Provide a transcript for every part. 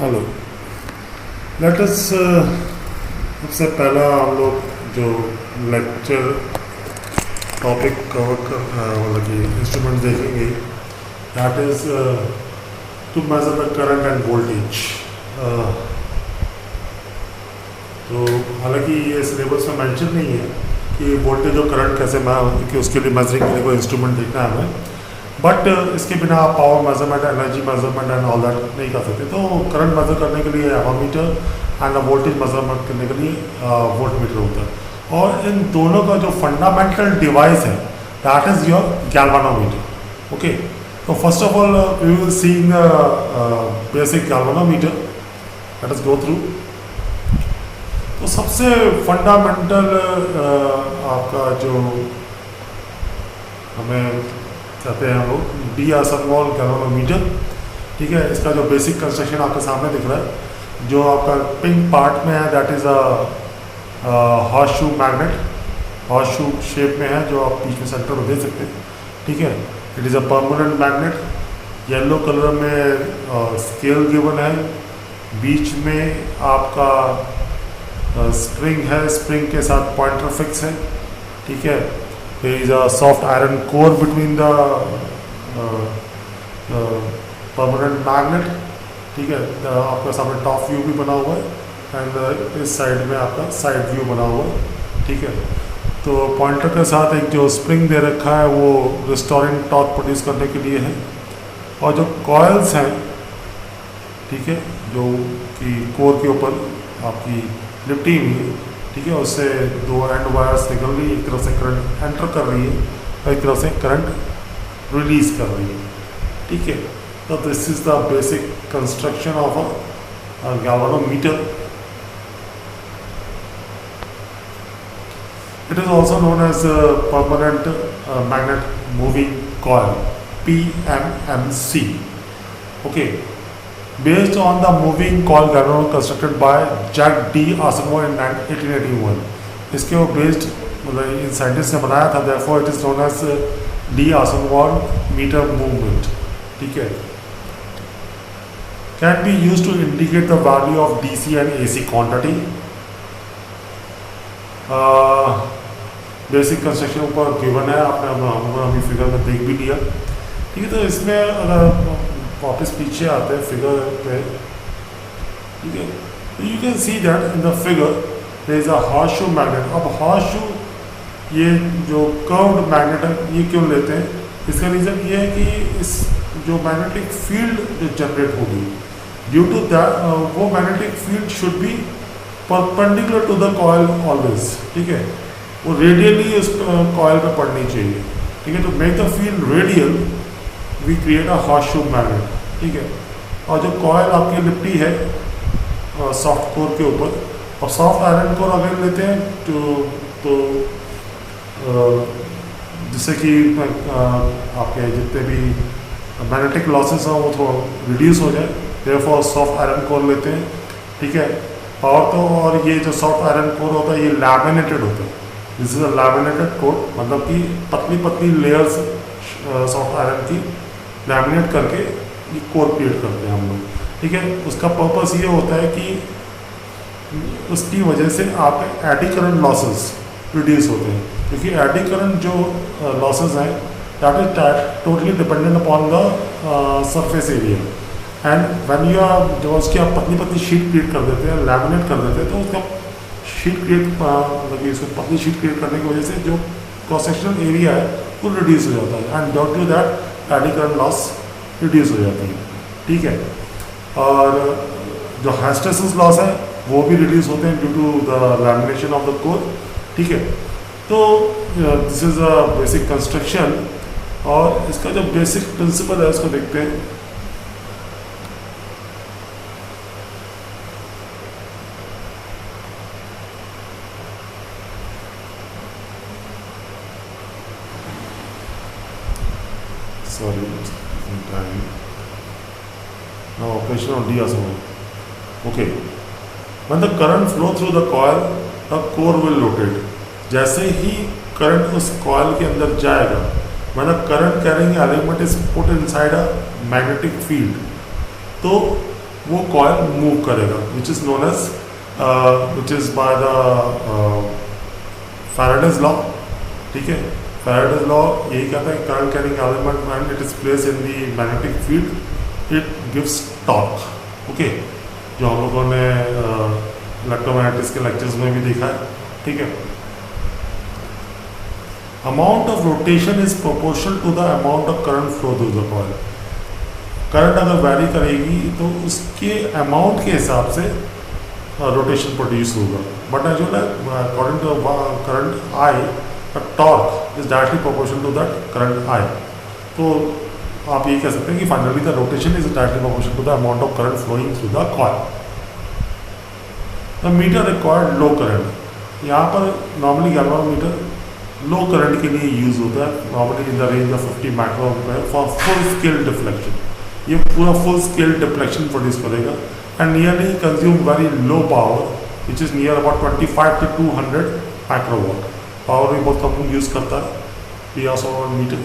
Hello. Let us सबसे पहला हम लोग जो लेक्चर टॉपिक कवर कर मतलब कि इंस्ट्रूमेंट देखेंगे that is to measure the current and voltage. तो हालांकि ये सिलेबस में मेंशन नहीं है कि वोल्टेज और करंट कैसे कि उसके लिए मेजरिंग के लिए कोई इंस्ट्रूमेंट देखना है हमें, बट इसके बिना आप power measurement, energy measurement and all that नहीं कर सकते। तो करंट मेजर करने के लिए एमोमीटर एंड वोल्टेज मेजरमेंट करने के लिए वोल्टमीटर होता है। और इन दोनों का जो फंडामेंटल डिवाइस है that is your galvanometer. Okay, तो first of all we will see in basic galvanometer. Let us go through. तो सबसे फंडामेंटल आपका जो हमें कहते हैं हम लोग डी आसनवॉल गैल्वानोमीटर, ठीक है। इसका जो बेसिक कंस्ट्रक्शन आपके सामने दिख रहा है, जो आपका पिंक पार्ट में है that is a horseshoe magnet, horse shoe shape में है जो आप बीच में सेंटर में दे सकते हैं, ठीक है। It is a permanent magnet. Yellow colour में स्केल गिवन है, बीच में आपका स्प्रिंग है, स्प्रिंग के साथ पॉइंटर फिक्स है, ठीक है। There is a soft iron core between the permanent magnet, ठीक है। आपका सामने टॉप व्यू भी बना हुआ है एंड इस साइड में आपका साइड व्यू बना हुआ है, ठीक है। तो पॉइंटर के साथ एक जो स्प्रिंग दे रखा है वो रिस्टोरिंग टॉर्क प्रोड्यूस करने के लिए है। और जो कॉइल्स हैं, ठीक है, जो कि कोर के ऊपर आपकी लिपटी हुई है, ठीक है, उससे दो एंड वायर्स निकल रही है, एक तरफ से करंट एंटर कर रही है और एक तरफ से करंट रिलीज कर रही है, ठीक है। तो this is the basic construction of a galvanometer. It is also known as permanent magnet moving coil, PMMC। Okay, based on the moving coil galvanometer constructed by Jack D. Asamoah in 1881। इसके वो based मतलब इन scientist ने बनाया था, therefore it is known as D. Asamoah meter movement, ठीक है। Can be used to indicate the value of DC and AC quantity। Basic construction ऊपर given है, आपने अभी फिगर में देख भी लिया, ठीक है। तो इसमें अगर वापस पीछे आते हैं फिगर पे, ठीक है, तो you can see that in the figure there is a horseshoe magnet. अब हॉर्स शू ये जो कर्व्ड मैग्नेट है ये क्यों लेते हैं, इसका रीज़न ये है कि इस जो मैग्नेटिक फील्ड जो जनरेट होगी ड्यू टू दैट, वो magnetic field should be perpendicular to the coil always, ठीक है। वो रेडियली उस कॉइल पे पड़नी चाहिए, ठीक है। तो make the field radial we create a horseshoe magnet, ठीक है। और जो कॉयल आपकी लिपटी है सॉफ्ट कोर के ऊपर, और सॉफ्ट आयरन कोर अगर लेते हैं तो जिससे कि आपके जितने भी मैग्नेटिक लॉसेस हैं वो थोड़ा रिड्यूस हो जाए, देयरफॉर सॉफ्ट आयरन कोर लेते हैं, ठीक है। और ये जो सॉफ्ट आयरन कोर होता है ये लैमिनेटेड होता है। This is a laminated core, मतलब कि पतली पतली लेयर्स सॉफ्ट आयरन की लैमिनेट करके ये कोर क्रिएट करते हैं हम लोग, ठीक है। उसका पर्पस ये होता है कि उसकी वजह से आप एडी करंट लॉसेस रिड्यूस होते हैं, क्योंकि एडी करंट जो लॉसेस हैं that is totally dependent upon the surface area. And when you are जो उसकी आप पतली पतली शीट क्रिएट कर देते हैं, लैमिनेट कर देते हैं, तो उसका शीट क्रिएट मतलब कि इसको पतली शीट क्रिएट करने की वजह से जो क्रॉस सेक्शनल एरिया है वो रिड्यूस हो जाता है and due to that eddy current loss reduce हो जाती है, ठीक है। और जो हिस्टेरेसिस लॉस है वो भी रिड्यूस होते हैं due to the lamination of the core, ठीक है। तो this is a basic construction, और इसका जो बेसिक प्रिंसिपल है उसको देखते हैं। Sorry, time. Now operation of D Asamoah। Okay, when the current flow through the coil, the core will rotate। जैसे ही करंट उस कॉइल के अंदर जाएगा, when a current carrying element is put inside a magnetic field, तो वो coil move करेगा, which is known as which is by the Faraday's law. ठीक है, फैराडेज लॉ यही कहता है current carrying element when it is place in the magnetic field it gives torque. Okay, जो हम लोगों ने इलेक्ट्रोमैग्नेटिक्स के लेक्चर्स में भी देखा है। ठीक है, amount of rotation is proportional to the amount of current flow through the coil. Current अगर वैरी करेगी तो उसके अमाउंट के हिसाब से रोटेशन प्रोड्यूस होगा, बट जो है according to current I torque is directly proportional to that current I. तो आप ये कह सकते हैं कि finally the rotation is directly proportional to the amount of current flowing through the coil. The meter required low current, यहाँ पर normally galvanometer लो current के लिए यूज होता है, normally in the range of 50 micro for full scale deflection. ये पूरा full scale deflection produce करेगा and nearly consume very low power which is near about 25 to 200 microwatt. Power भी बहुत कम यूज़ करता है PSO meter.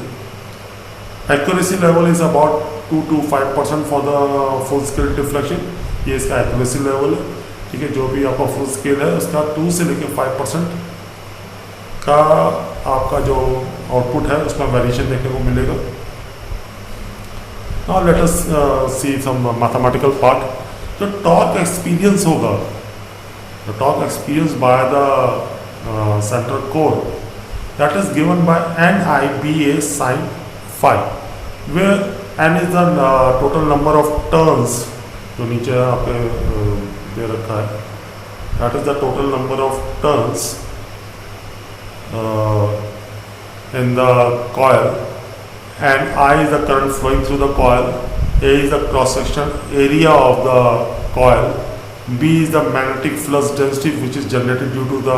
Accuracy level is about 2 to 5% for the full scale deflection, ये इसका एक्यूरेसी लेवल है। ठीक है, जो भी आपका फुल स्केल है उसका 2 से लेकर 5% का आपका जो आउटपुट है उसमें वेरिएशन देखने को मिलेगा। Now let us see some mathematical part. जो टॉर्क एक्सपीरियंस होगा, the torque experienced by the central core, that is given by NIBA sin phi, where n is the total number of turns, जो नीचे आपके दे रखा है, that is the total number of turns in the coil, and I is the current flowing through the coil, A is the cross section area of the coil, B is the magnetic flux density which is generated due to the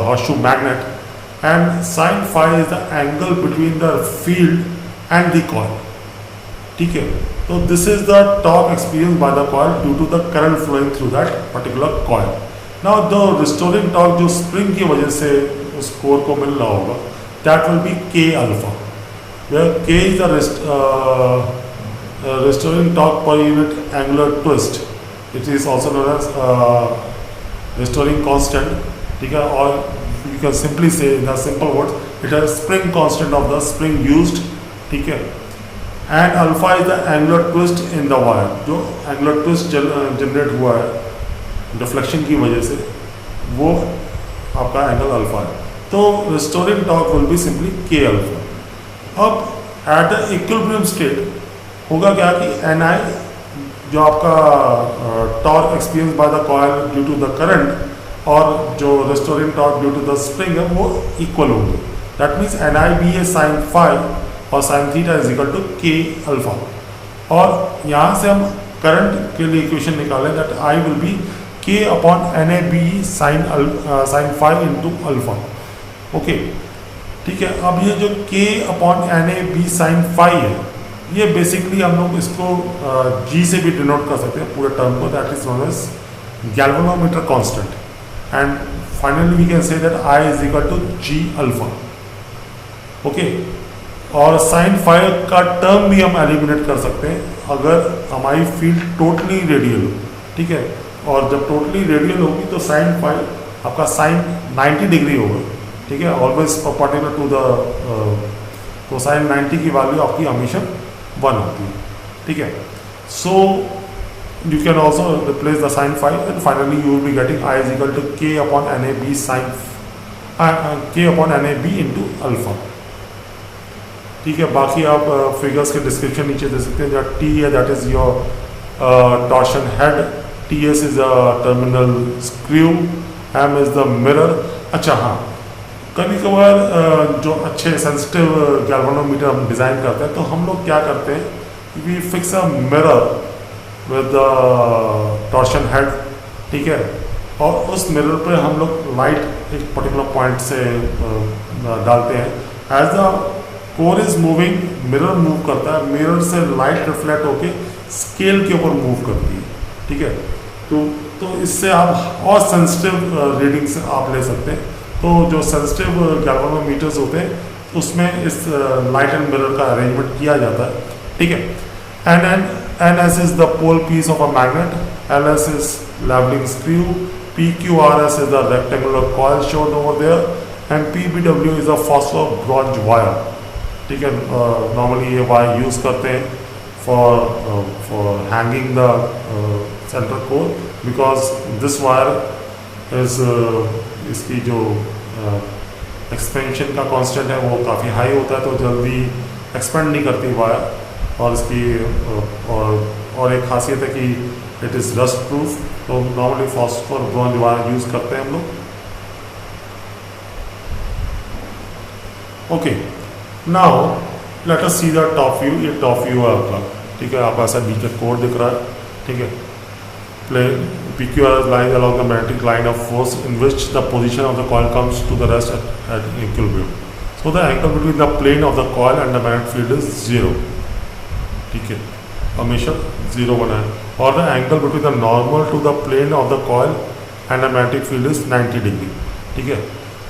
horseshoe magnet, and sin phi is the angle between the field and the coil. ठीक है, तो this is the torque experienced by the coil due to the current flowing through that particular coil. Now the restoring torque जो spring की वजह से उस core को मिल रहा होगा, that will be K alpha, where K is the restoring torque per unit angular twist. It is also known as restoring constant. ठीक है, or you can simply say in the simple words, it is spring constant of the spring used. ठीक है, and alpha is the angular twist in the wire, जो angular twist generate हुआ है deflection की वजह से, वो आपका एंगल अल्फा है। तो restoring torque will be simply K alpha. अब at the equilibrium state होगा क्या कि Ni जो आपका torque experience by the coil due to the current और जो restoring torque due to the spring है वो इक्वल होंगे। That means NIBA sin phi और sin theta is equal to K alpha. और यहाँ से हम करंट के लिए इक्वेशन निकालें, that I will be K upon NAB sin phi into alpha. Okay, ठीक है, अब ये जो K upon NAB sin phi है, ये बेसिकली हम लोग इसको G से भी डिनोट कर सकते हैं पूरे टर्म को, that is known as galvanometer constant, and finally we can say that I is equal to G alpha. Okay, और साइन फाई का टर्म भी हम एलिमिनेट कर सकते हैं अगर हमारी फील्ड टोटली रेडियल हो। ठीक है, और जब टोटली रेडियल होगी तो साइन फाई आपका साइन 90 डिग्री होगा। ठीक है, ऑलवेज पर्टिकुलर टू द, तो साइन 90 की वैल्यू आपकी हमेशा 1 होती है। ठीक है, सो you can also replace the sin phi and finally you will be getting I is equal to K upon NAB sin K upon NAB into alpha। ठीक है, बाकी आप फिगर्स के डिस्क्रिप्शन नीचे दे सकते हैं। जहाँ T है that is your torsion head, TS is a terminal screw, M is the mirror. अच्छा हाँ, कभी कभार जो अच्छे सेंसिटिव गैल्वेनोमीटर हम डिज़ाइन करते हैं तो हम लोग क्या करते हैं, we fix a mirror with torsion head. ठीक है, और उस मिरर पे हम लोग लाइट एक पर्टिकुलर पॉइंट से डालते हैं। As the core is moving, mirror move करता है, मिरर से लाइट रिफ्लेक्ट होके स्केल के ऊपर मूव करती है। ठीक है, तो इससे आप और सेंसिटिव रीडिंग्स आप ले सकते हैं। तो जो सेंसिटिव गैल्वेनोमीटर्स होते हैं उसमें इस लाइट एंड मिरर का अरेंजमेंट किया जाता है। ठीक है, and NS is the pole piece of a magnet, LS is leveling screw, PQRS is the rectangular coil shown over there, and PBW is a phosphor bronze wire. ठीक है, normally ये wire use करते हैं for hanging the centre core, because this wire is इसकी जो expansion का constant है वो काफ़ी हाई होता है, तो जल्दी एक्सपेंड नहीं करती वायर, और इसकी और एक खासियत है कि इट इज़ रस्ट प्रूफ, तो normally phosphor bronze wire use करते हैं हम लोग। Okay, now let us see the top view. ये टॉप व्यू है आपका, ठीक है, आपका ऐसा नीचे कोड दिख रहा है, ठीक है। Plane PQR lies along the magnetic line of force in which the position of the coil comes to the rest at equilibrium. So the angle between the plane of the coil and the magnetic field is 0, ठीक है, हमेशा 0 बना है, और the angle between the normal to the plane of the coil and the magnetic field is 90 degree, ठीक है।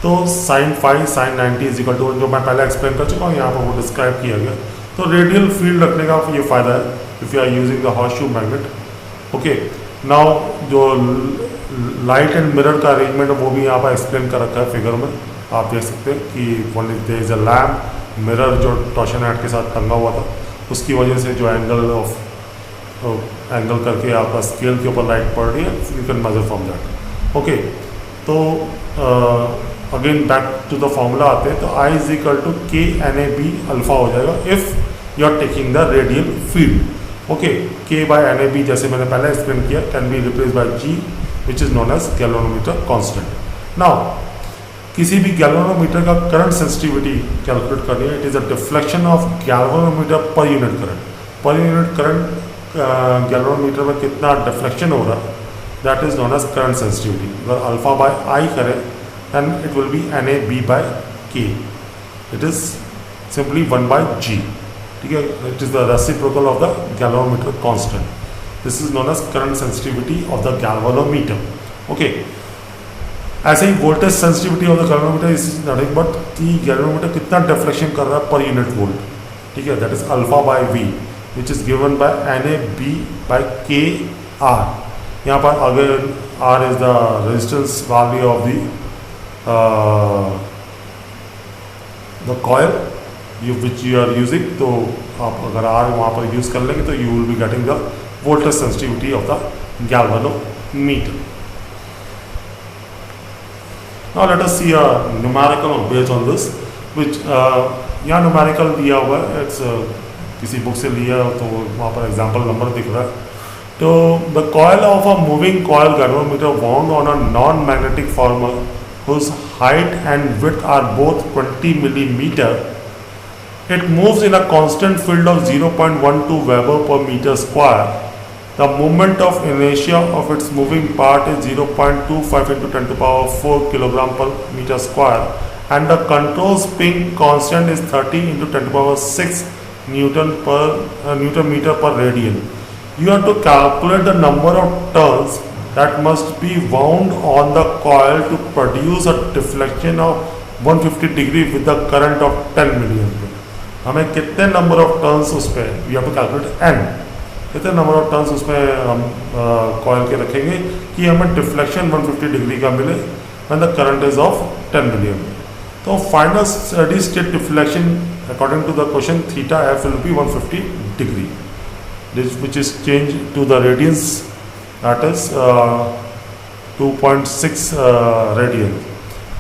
तो sin phi sin 90 is equal to, जो मैं पहले एक्सप्लेन कर चुका हूँ, यहाँ पर वो डिस्क्राइब किया गया। तो रेडियल फील्ड रखने का ये फ़ायदा है if you are using the horseshoe magnet. Okay, now जो लाइट एंड मिरर का अरेंजमेंट है वो भी यहाँ पर एक्सप्लेन कर रखा है फिगर में, आप देख सकते हैं कि there is a lamp, mirror जो टॉर्शन हैड के साथ टंगा हुआ था, उसकी वजह से जो एंगल करके आपका स्केल के ऊपर लाइट पड़ रही है, you can measure from that. Okay, तो again back to the formula आते हैं, तो I is equal to K NAB alpha हो जाएगा if you are taking the radial field. Okay, K by NAB जैसे मैंने पहले एक्सप्लेन किया can be replace by G which is known as galvanometer constant. Now किसी भी गैल्वेनोमीटर का करंट सेंसिटिविटी कैलकुलेट करनी है, it is a deflection of galvanometer per unit current. Per unit current galvanometer में कितना डिफ्लेक्शन हो रहा है, that is known as current sensitivity. अगर अल्फा बाय I करें then it will be NAB by K. It is simply 1 by G. ठीक है, it is the reciprocal of the galvanometer constant. This is known as current sensitivity of the galvanometer. Okay. ऐसे ही voltage sensitivity of the galvanometer is nothing but कि galvanometer कितना deflection कर रहा है per unit volt. ठीक है, that is alpha by V, which is given by NAB by KR. यहाँ पर अगर R is the resistance value of the coil which you are using, तो आप अगर R वहाँ पर यूज़ कर लेंगे तो you will be getting the voltage sensitivity of the galvanometer. Now let us see a numerical based on this, which यहाँ numerical दिया हुआ है, it's किसी बुक से लिया तो वहाँ पर एग्जाम्पल नंबर दिख रहा है। तो the coil of a moving coil galvanometer wound on a non-magnetic former whose height and width are both 20 millimeter. It moves in a constant field of 0.12 Weber per meter square. The moment of inertia of its moving part is 0.25 into 10 to the power 4 kilogram per meter square, and the control spring constant is 30 into 10 to the power 6 Newton meter per radian. You have to calculate the number of turns that must be wound on the coil to produce a deflection of 150 degree with the current of 10 milliampere. हमें कितने number of turns उस पर, we have to calculate n, कितने number of turns उसमें हम coil के रखेंगे कि हमें डिफ्लेक्शन 150 डिग्री का मिले when the current is of 10 million. तो final steady state deflection according to the question theta F will be 150 degree, which is changed to the radians, that is 2.6 radian.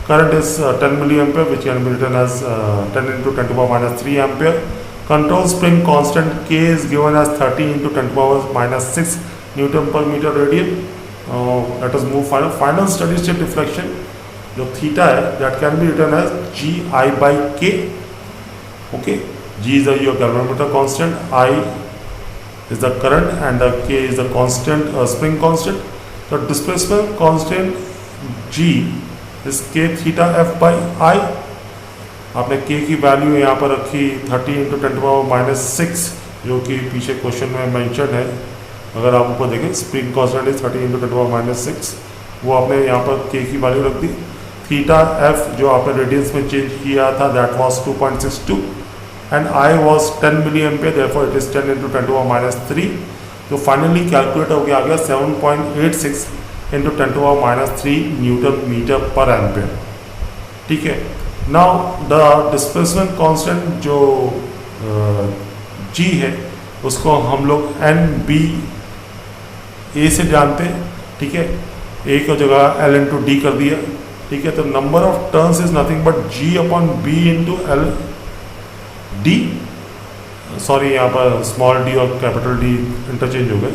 Current is 10 milliampere, which can be written as 10 into 10 to the power minus 3 ampere. Control spring constant K is given as 30 into 10 to the power minus 6 Newton per meter radian. Let us move final steady state deflection. जो theta है, that can be written as Gi by K. Okay, G is your galvanometer constant, I is the current, and the K is the constant, spring constant. The displacement constant G is K theta F by I. आपने K की value यहाँ पर रखी 30 into 10 to the power minus 6, जो कि पीछे question में mention है। अगर आप ऊपर देखें, spring constant is 30 into 10 to the power minus 6, वो आपने यहाँ पर K की वैल्यू रख दी। थीटा F जो आपने रेडियंस में चेंज किया था, that was 2.62, and I was 10 milliampere, therefore it is 10 into 10 to the power minus 3. जो फाइनली कैलकुलेट होकर आ गया 7.86 into 10⁻³ newton metre per ampere. ठीक है, नाउ द डिस्प्लेसमेंट कांस्टेंट जो जी है उसको हम लोग एन बी ए से जानते हैं। ठीक है, ए की जगह एल इंटू डी कर दिया। ठीक है, तो number of turns is nothing but G upon B into L D, sorry यहाँ पर स्मॉल डी और कैपिटल डी इंटरचेंज हो गए,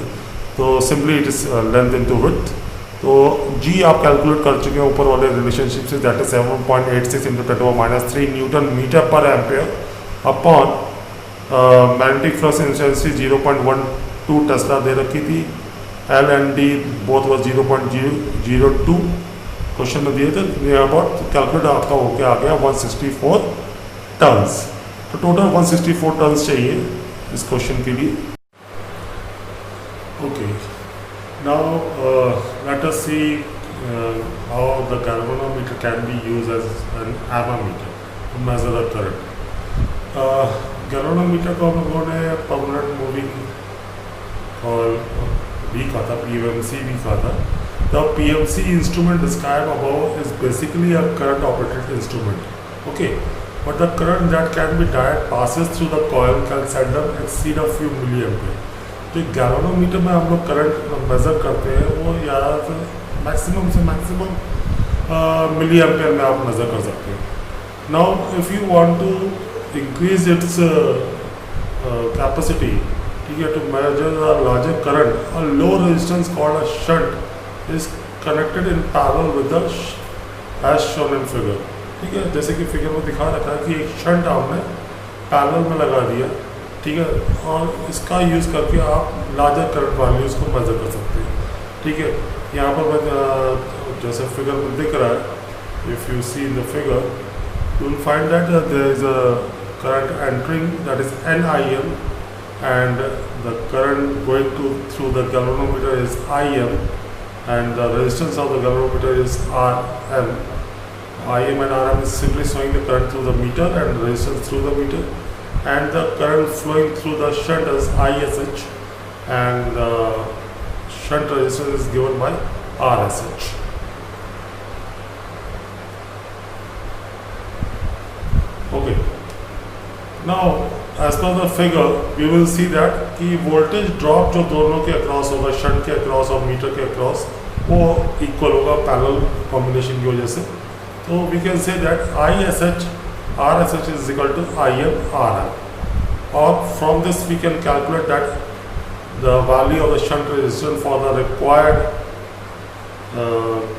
तो simply it is length into width. तो जी आप कैलकुलेट कर चुके हैं ऊपर वाले रिलेशनशिप से, that is 7.86 into 10⁻³ newton metre per ampere upon magnetic flux intensity 0.12 tesla दे रखी थी, L and D both was 0.002 question में दिए थे। अबाउट कैलकुलेट आपका होके आ गया 164 टर्न्स। तो टोटल 164 टर्न्स चाहिए इस क्वेश्चन के लिए। Okay, now let us see how the galvanometer can be used as an ammeter to measure the current. Galvanometer को हम लोगों ने परमानेंट मूविंग और भी कहा था, PMC भी कहा था। The PMC instrument described above is basically a current operated instrument. Okay, but the current that can be direct passes through the coil can seldom exceed a few milliampere. तो galvanometer में हम लोग current measure करते हैं वो यार maximum से maximum मिली ampere में आप मेजर कर सकते हैं। Now if you want to increase its capacity, ठीक है, to measure the larger current, a low resistance called a shunt is connected in parallel with the as shown in figure। ठीक है, जैसे कि फिगर में दिखा रखा है कि एक शंट आपने पैरेलल में लगा दिया। ठीक है, और इसका यूज़ करके आप लार्जर करंट वैल्यूज़ को मेजर कर सकते हैं। ठीक है, यहाँ पर मैं जैसे फिगर में दिख रहा है, if you see in the figure you will find that there is a current entering that is NIM and the current going through the galvanometer is IM and the resistance of the galvanometer is RM. IM and RM is simply showing the current through the meter and resistance through the meter, and the current flowing through the shunt is ISH and the shunt resistance is given by RSH. Okay, now as per the figure we will see that कि voltage drop जो दोनों के across होगा, shunt के across और metre के across, वो equal होगा पैरेलल कॉम्बिनेशन की वजह से। तो we can say that ISH RSH is equal to IM RM, और from this we can calculate that the value of the shunt resistance for the required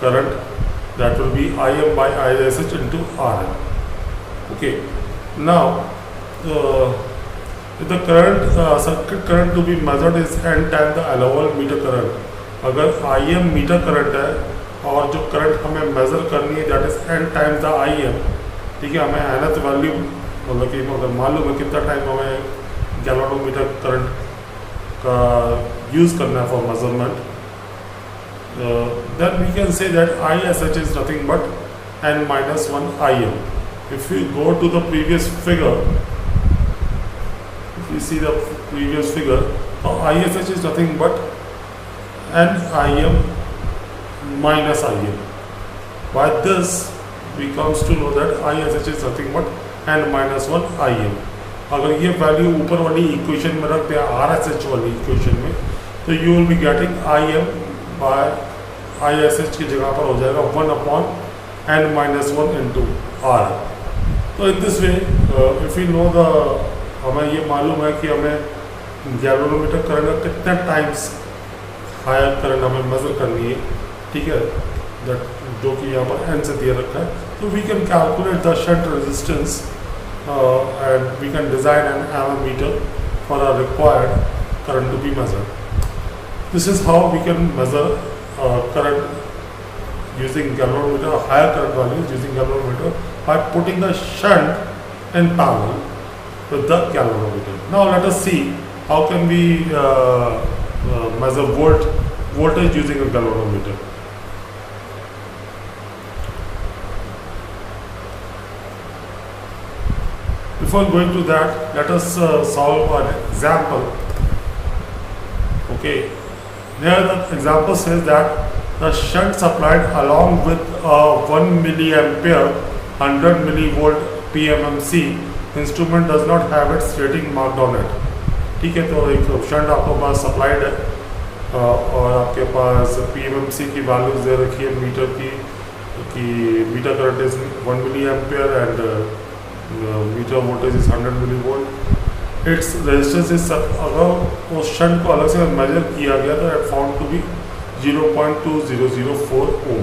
current that will be IM by ISH into RM. Okay, now the current circuit current to be measured is n times the allowable meter current। अगर IM meter current है और जो current हमें major करनी है that is n times the IM। ठीक है, हमें nth वैल्यू मतलब कि अगर मालूम है कितना टाइम हमें गैल्वेनोमीटर करंट का यूज़ करना है for measurement, then we can say that ISH is nothing but n-1 IM। If we go to the previous figure, if we see the previous figure, ISH is nothing but NIM minus IM. By this we comes to know that ISH is nothing but n-1 IM। अगर ये value ऊपर वाली equation में रख दिया RSH वाली equation में, तो you will be getting IM by ISH की जगह पर हो जाएगा 1/n-1 into R। तो in this way if you know the, हमें ये मालूम है कि हमें गैल्वेनोमीटर करंट का कितने टाइम्स हायर करंट हमें मेजर करनी है। ठीक है, दैट जो कि यहाँ पर n से दिया रखा है, तो we can calculate the shunt resistance and we can design an ammeter for a required current to be measured. This is how we can measure current using galvanometer, higher current values using galvanometer by putting the shunt in parallel with the galvanometer. Now let us see how can we measure voltage using a galvanometer. Before going to that, let us solve an example. Okay, there the example says that the shunt supplied along with a 1 milliampere 100 millivolt PMMC instrument does not have its rating marked on it. ठीक है, तो एक shunt आपके पास supplied है और आपके पास PMMC की values दे रखी है मीटर की कि meter current is 1 milliampere and meter voltage is 100 millivolt. Its resistance is, अगर उस शंट को अलग से मेजर किया गया तो इट फाउंड टू बी 0.2004 ओम.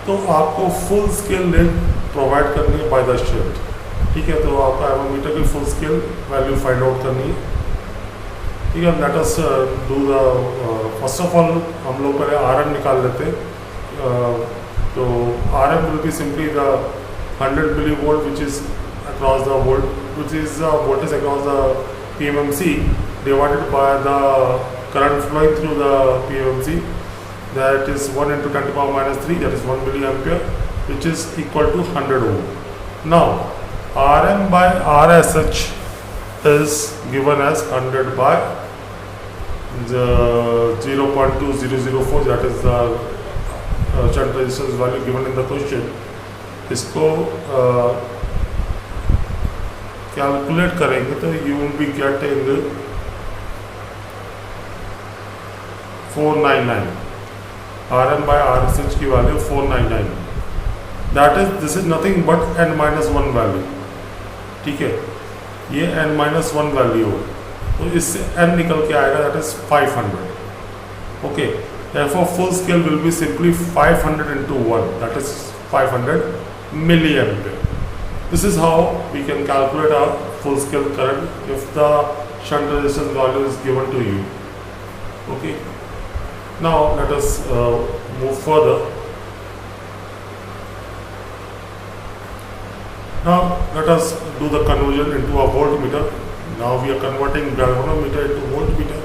तो आपको फुल स्केल लेंथ प्रोवाइड करनी है बाय द शंट. ठीक है, तो आपका एवोमीटर की full scale value find out करनी है. ठीक है, let us do the first of all हम लोग पहले आर एम निकाल लेते हैं. तो R M will be simply the 100 millivolt which is across the voltage across the PMMC divided by the current flowing through the PMMC, that is 1 into 10 to the power minus 3, that is 1 milliampere, which is equal to 100 ohm. Now Rm by Rsh is given as 100 by the 0.2004, that is the shunt resistance value given in the question. इसको calculate करेंगे तो you will be getting 499. Rm by Rsh की value 499. That is, this is nothing but n-1 value. ठीक है, ये n-1 value हो तो इससे n निकल के आएगा, that is 500. Okay, therefore full scale will be simply 500 into 1, that is 500 milliampere. This is how we can calculate our full scale current if the shunt resistance value is given to you. Okay, now let us move further. Now let us do the conversion into a voltmeter. Now we are converting galvanometer into voltmeter.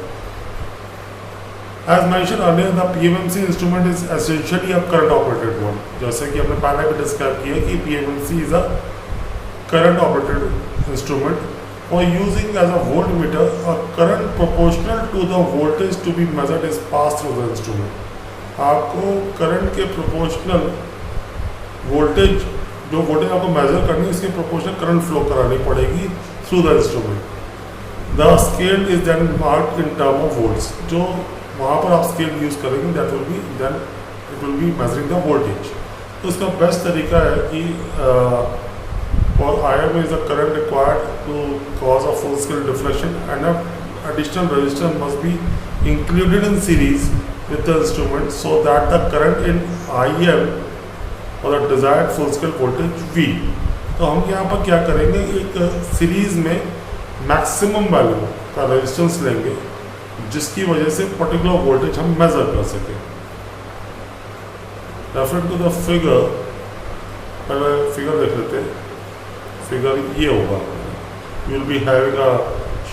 As mentioned earlier, the PMMC instrument is essentially a current operated one. जैसे कि हमने पहले भी discuss किया कि PMMC is a current operated instrument. For using as a voltmeter, a current proportional to the voltage to be measured is passed through the instrument. आपको current के proportional voltage, जो वोल्टेज आपको मेजर करनी है, इसके proportional current flow करानी पड़ेगी through the instrument. The scale is then marked in term of volts. जो वहाँ पर आप स्केल यूज़ करेंगे that will be then it will be measuring the voltage. तो इसका बेस्ट तरीका है कि for IM is the current required to cause a full scale deflection, and an additional resistor must be included in series with the instrument so that the current in IM or the desired full scale voltage V. तो हम यहाँ पर क्या करेंगे, एक series में maximum value का resistance लेंगे जिसकी वजह से पर्टिकुलर वोल्टेज हम मेजर कर सकें. रेफर टू द फिगर, पहले फिगर देख लेते हैं. फिगर ये होगा, you will be having a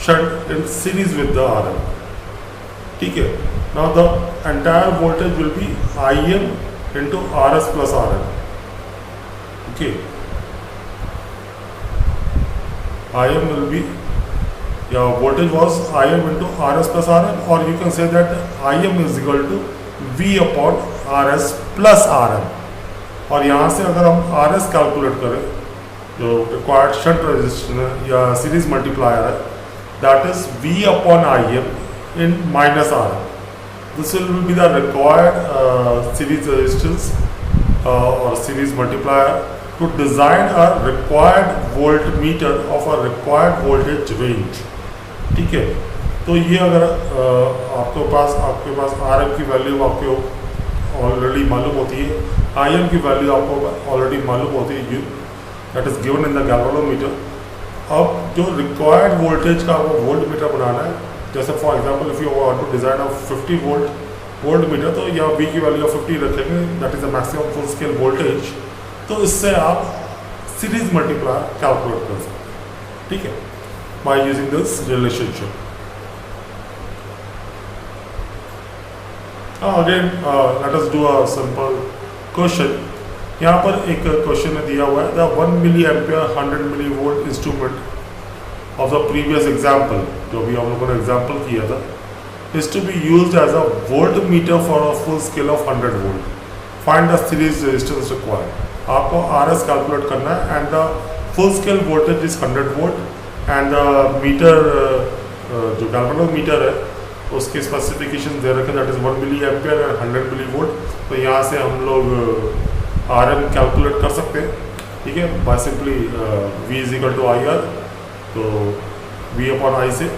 shunt in series with the RM. ठीक है, now the entire voltage will be IM into RS plus RM. Okay, IM will be, your voltage was IM into RS plus RM, or you can say that IM is equal to V upon RS plus RM. और यहाँ से अगर हम RS calculate करें, जो required shunt resistance या series multiplier है, that is V upon IM in minus RM. This will be the required series resistance or series multiplier to design a required voltmeter of a required voltage range. ठीक है, तो ये अगर आपके पास RM की value आपको already मालूम होती है, IM की वैल्यू आपको ऑलरेडी मालूम होती है, that is given in the galvanometer. अब जो रिक्वायर्ड वोल्टेज का वो वोल्टमीटर बनाना है, जैसे for example if you want to design a 50 voltmeter, तो यहाँ V की वैल्यू 50 रखेंगे, that is the maximum full scale voltage. तो इससे आप सीरीज मल्टीप्लायर कैलकुलेट कर सकते हैं. ठीक है, by using this relationship. Again let us do a simple question. यहाँ पर एक क्वेश्चन में दिया हुआ है, the 1 milliampere 100 millivolt instrument of the previous example, जो भी हम लोगों ने एग्जाम्पल किया था, is to be used as a voltmeter for a full scale of 100 volt. Find the series resistance required. आपको RS कैलकुलेट करना है and the full scale voltage is 100 volt and the meter जो galvanometer है उसके specification दे रखे that is 1 milli ampere and 100 milli volt. तो यहाँ से हम लोग RM कैलकुलेट कर सकते हैं, ठीक है, by simply V is equal to IR. तो V अपॉन I से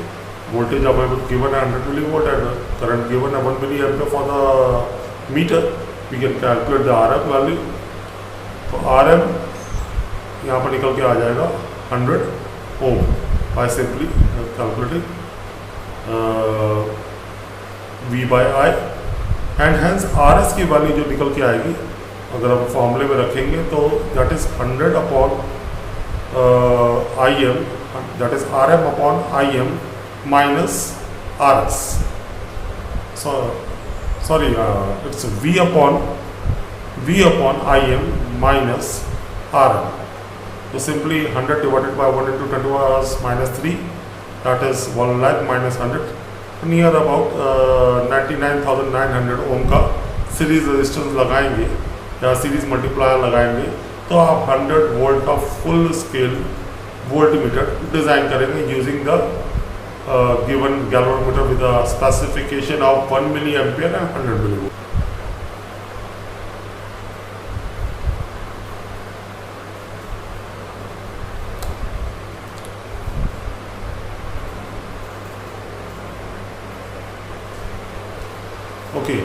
वोल्टेज हमें गिवन है 100 milli volt and current given है 1 milli ampere for the meter. We can calculate the RM value. तो RM यहाँ पर निकल के आ जाएगा 100 ohm by simply calculating V by I and hence RS की वैल्यू जो निकल के आएगी अगर हम फॉर्मूले में रखेंगे तो that is 100 upon IM, that is RM upon IM minus RS. Sorry, it's V upon IM minus RM. So simply 100 divided by 1 into 10 to the power minus 3, that is 1 lakh minus 100, near about 99,900 ओम का series resistance लगाएंगे या series multiplier लगाएंगे तो आप 100 volt का full scale voltmeter design करेंगे using the given galvanometer with a specification of 1 milliampere and 100 millivolt. Okay,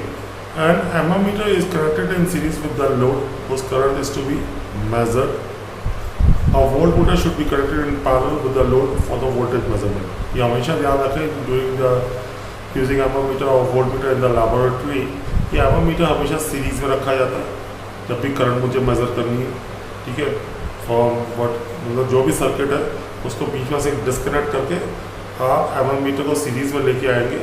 an ammeter is connected in series with the load whose current is to be measured. A voltmeter should be connected in parallel with the load for the voltage measurement. ये हमेशा ध्यान रखें doing the using एमोमीटर और voltmeter in the laboratory. ये एमोमीटर हमेशा series में रखा जाता है जब भी करंट मुझे मेज़र करनी है, ठीक है. फ्रॉम व्हाट मतलब जो भी सर्किट है उसको बीच में से डिस्कनेक्ट करके आप एमोमीटर को सीरीज में लेके आएंगे,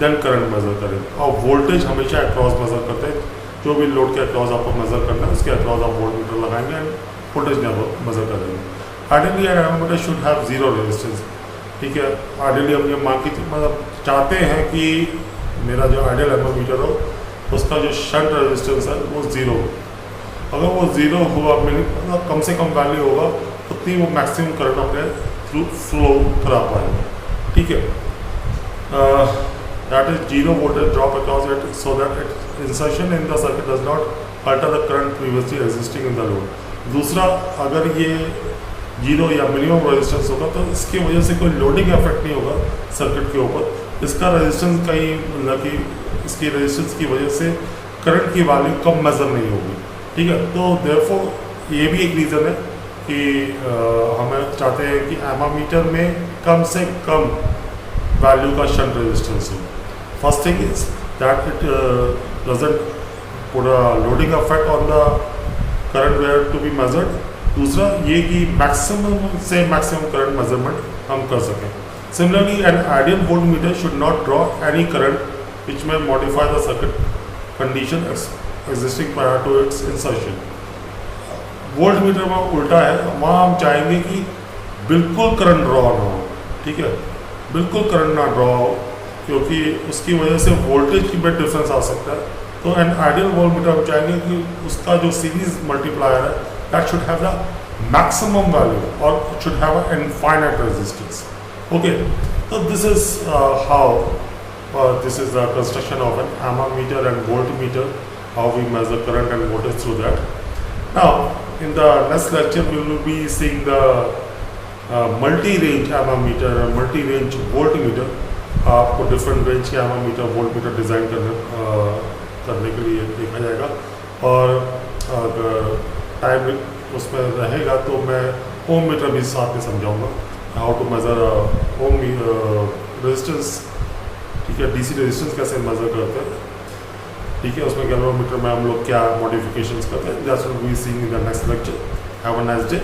देन करंट मेज़र करेंगे. और वोल्टेज हमेशा अक्रॉस मेज़र करते हैं. जो भी लोड के अक्रॉस आपको मेज़र करना है उसके अक्रॉस आप वोल्टमीटर लगाएंगे एंड वोल्टेज मेज़र करेंगे. Ideally an ammeter should have zero resistance, ठीक है. आइडियली हम ये मांग की मतलब चाहते हैं कि मेरा जो आइडियल एमोमीटर हो उसका जो शंट रेजिस्टेंस है वो ज़ीरो. अगर वो ज़ीरो हुआ मतलब कम से कम वैल्यू होगा उतनी वो मैक्सिमम करंट अपने थ्रू फ्लो करा पाएंगे, ठीक है. That is zero voltage drop across it so that it insertion in the circuit does not alter the current previously existing in the load. दूसरा, अगर ये जीरो या मिनिमम रेजिस्टेंस होगा तो इसकी वजह से कोई लोडिंग इफेक्ट नहीं होगा सर्किट के ऊपर. इसका रेजिस्टेंस कहीं मतलब कि इसकी रेजिस्टेंस की वजह से करंट की वैल्यू कम मेजर नहीं होगी, ठीक है. तो देयरफॉर ये भी एक रीज़न है कि हमें चाहते हैं कि एमोमीटर में कम से कम वैल्यू का शंट रेजिस्टेंस हो. First thing is that it doesn't put a loading effect on the current where to be measured. दूसरा ये कि मैक्सिमम से मैक्सिमम करंट मेजरमेंट हम कर सकें. Similarly an ideal voltmeter should not draw any current which may modify the circuit condition existing prior to its insertion. Voltmeter में उल्टा है, वहाँ हम चाहेंगे कि बिल्कुल करंट ड्रॉ ना हो, ठीक है, बिल्कुल करंट ना ड्रॉ हो क्योंकि उसकी वजह से वोल्टेज की में डिफरेंस आ सकता है. तो एन आइडियल वोल्टमीटर हम चाहेंगे कि उसका जो सीरीज मल्टीप्लायर है that should have the maximum value or it should have an infinite resistance. Okay, so this is how this is the construction of an ammeter and voltmeter, how we measure current and voltage through that. Now in the next lecture we will be seeing the multi-range ammeter and multi-range voltmeter. आपको different range के एमोमीटर voltmeter design करने के लिए देखा जाएगा. और time उसमें रहेगा तो मैं ओम मीटर भी साथ में समझाऊंगा, how to measure ohm resistance, ठीक है, डीसी रेजिस्टेंस कैसे मेज़र करते हैं, ठीक है. उसमें गैल्वेनोमीटर में हम लोग क्या मॉडिफिकेशंस करते हैं. That's what we see in the next lecture. Have a nice day.